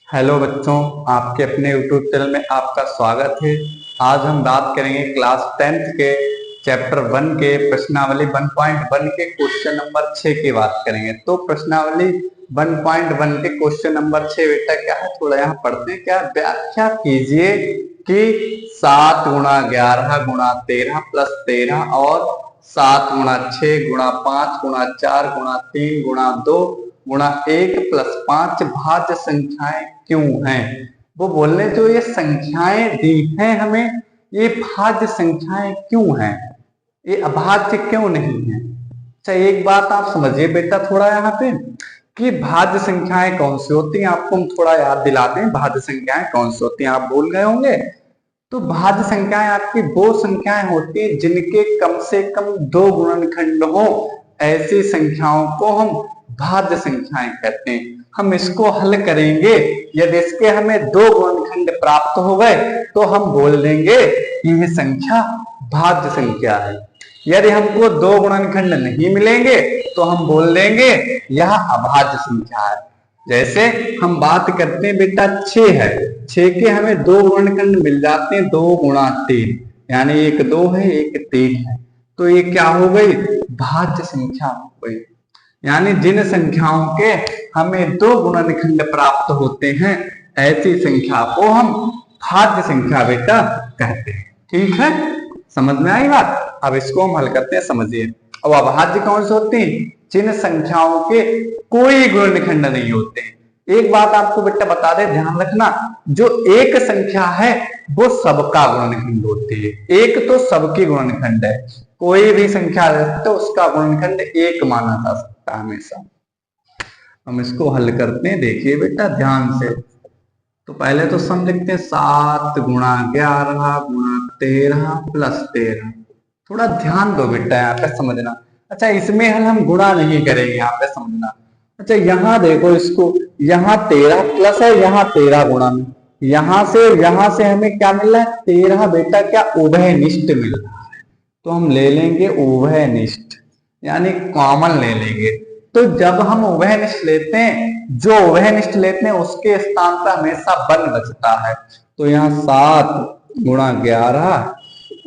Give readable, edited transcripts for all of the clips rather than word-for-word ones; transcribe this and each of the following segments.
Hello बच्चों, आपके अपने YouTube चैनल में आपका स्वागत है। आज हम बात करेंगे क्लास 10th के चैप्टर 1 के प्रश्नावली 1.1 के क्वेश्चन नंबर 6 की बात करेंगे। तो प्रश्नावली 1.1 के क्वेश्चन नंबर 6 बेटा क्या है, थोड़ा यहाँ पढ़ते हैं। क्या व्याख्या कीजिए कि 7 गुणा 11 गुणा 13 प्लस 13 और 7 गुणा 6 गुणा 5 गुणा 4 गुणा 3 गुणा 2 गुणा 1 प्लस 5 भाज्य संख्याएं क्यों हैं। वो बोल रहे जो ये संख्याएं दी हैं हमें, ये भाज्य संख्याएं क्यों हैं, ये अभाज्य क्यों नहीं है। अच्छा, एक बात आप समझिए बेटा थोड़ा यहाँ पे कि भाज्य संख्याएं कौन सी होती हैं। आपको हम थोड़ा याद दिला दें, भाज्य संख्याएं कौन सी होती हैं, आप भूल गए होंगे। तो भाज्य संख्याएं आपकी वो संख्याएं होती हैं जिनके कम से कम 2 गुणनखंड हो। ऐसी संख्याओं को हम भाज्य संख्याएं कहते हैं। हम इसको हल करेंगे, यदि इसके हमें 2 गुणनखंड प्राप्त हो गए तो हम बोल देंगे कि यह संख्या भाज्य संख्या है। यदि हमको 2 गुणनखंड नहीं मिलेंगे तो हम बोल देंगे यह अभाज्य संख्या है। जैसे हम बात करते हैं बेटा 6 है, 6 के हमें 2 गुणनखंड मिल जाते हैं, 2 गुणा 3, यानी एक 2 है एक 3 है। तो ये क्या हो गई, भाज्य संख्या हो गई। यानी जिन संख्याओं के हमें 2 गुणनखंड प्राप्त होते हैं, ऐसी संख्या को हम भाज्य संख्या बेटा कहते हैं। ठीक है, समझ में आई बात। अब इसको हम हल करते हैं, समझिए। अब अभाज्य कौन से होते हैं, जिन संख्याओं के कोई गुणनखंड नहीं होते। एक बात आपको बेटा बता दे, ध्यान रखना, जो एक संख्या है वो सबका गुणनखंड होती है। एक तो सबकी गुणनखंड है, कोई भी संख्या तो उसका गुणनखंड एक माना जा सकता है हमेशा। हम इसको हल करते हैं, देखिए बेटा ध्यान से। तो पहले तो सम लिखते हैं, 7 गुणा 11 गुणा 13 प्लस 13। थोड़ा ध्यान दो बेटा यहाँ पे, समझना। अच्छा, इसमें हम गुणा नहीं करेंगे, यहाँ पे समझना। अच्छा, यहाँ देखो इसको, यहाँ 13 प्लस है, यहाँ 13 गुणा में, यहाँ से हमें क्या मिल रहा है, 13 बेटा क्या उभयनिष्ठ मिल रहा है। तो हम ले लेंगे उभयनिष्ठ, यानी कॉमन ले लेंगे। तो जब हम उभयनिष्ठ लेते हैं, जो उभयनिष्ठ लेते हैं उसके स्थान पर हमेशा 1 बचता है। तो यहाँ 7 गुणा 11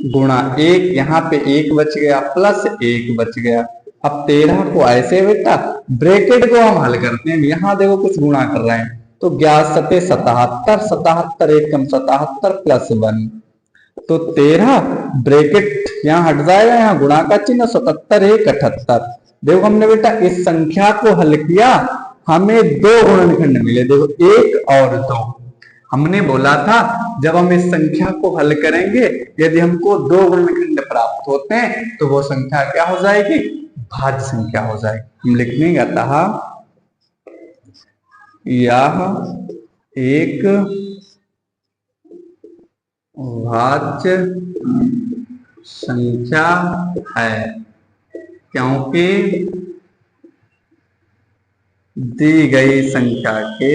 गुणा 1, यहाँ पे 1 बच गया प्लस 1 बच गया। अब 13 को ऐसे बेटा ब्रैकेट को हम हल करते हैं, यहाँ देखो कुछ गुणा कर रहे हैं। तो 11 सते 77, 77 1 कम 77 प्लस 1, तो 13 ब्रैकेट यहाँ हट जाएगा, यहाँ गुणा का चिन्ह, 77 1 78। देखो हमने बेटा इस संख्या को हल किया, हमें 2 गुणनखंड मिले। देखो 1 और 2, हमने बोला था जब हम इस संख्या को हल करेंगे, यदि हमको 2 गुणनखंड प्राप्त होते हैं तो वो संख्या क्या हो जाएगी, भाज्य संख्या हो जाएगी। हम लिख लेंगे, अतः यह एक भाज्य संख्या है क्योंकि दी गई संख्या के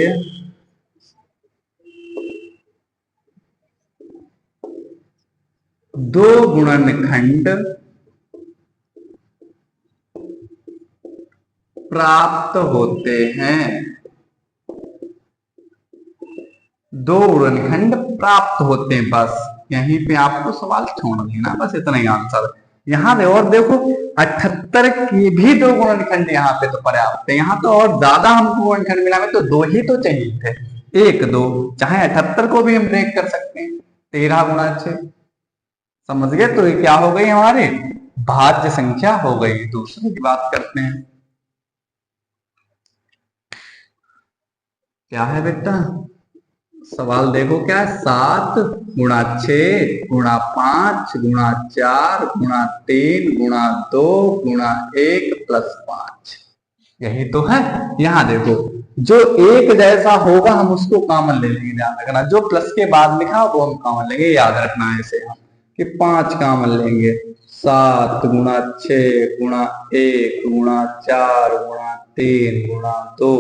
दो गुणनखंड प्राप्त होते हैं, 2 गुणनखंड प्राप्त होते हैं। बस यहीं पे आपको सवाल छोड़ देना, बस इतना ही आंसर। यहाँ दे और देखो 78 की भी 2 गुणनखंड यहाँ पे तो पर्याप्त है। यहाँ तो और ज्यादा हमको गुणनखंड मिला है, तो 2 ही तो चाहिए थे, 1 2, चाहे 78 को भी हम ब्रेक कर सकते हैं। 13 गुणा 6, समझ गए। तो ये क्या हो गई, हमारी भाज्य संख्या हो गई। दूसरी की बात करते हैं, क्या है बेटा सवाल, देखो क्या है, 7 गुणा 6 गुणा 5 गुणा 4 गुणा 3 गुणा 2 गुणा 1 प्लस 5, यही तो है। यहाँ देखो जो एक जैसा होगा हम उसको कॉमन ले लेंगे, ध्यान रखना। जो प्लस के बाद लिखा वो हम कॉमन लेंगे, याद रखना है इसे हम कि 5 कॉमन लेंगे। 7 गुणा 6 गुणा 1 गुणा 4 गुणा 3 गुणा 2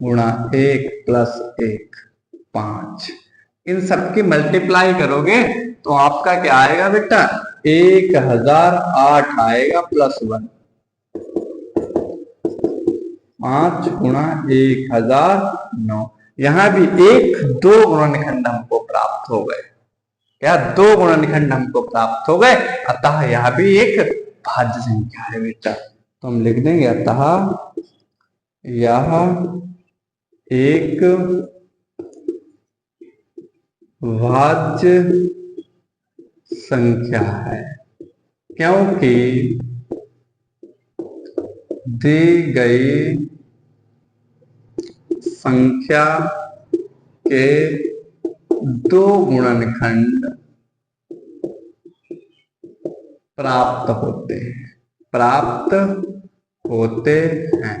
गुणा 1 प्लस 1 5। इन सबकी मल्टीप्लाई करोगे तो आपका क्या आएगा बेटा, 1008 आएगा प्लस 1। 5 गुणा 1009, यहां भी एक दो गुणनखंड हमको प्राप्त हो गए। क्या दो गुणनखंड हमको प्राप्त हो गए, अतः यह भी एक भाज्य संख्या है बेटा। तो हम लिख देंगे अतः यह एक भाज्य संख्या है, क्योंकि दी गई संख्या के दो गुणनखंड प्राप्त होते हैं।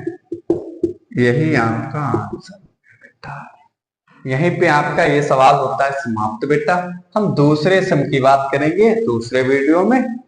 यही आपका आंसर है बेटा। यहीं पे आपका ये सवाल होता है समाप्त बेटा। हम दूसरे सम की बात करेंगे दूसरे वीडियो में।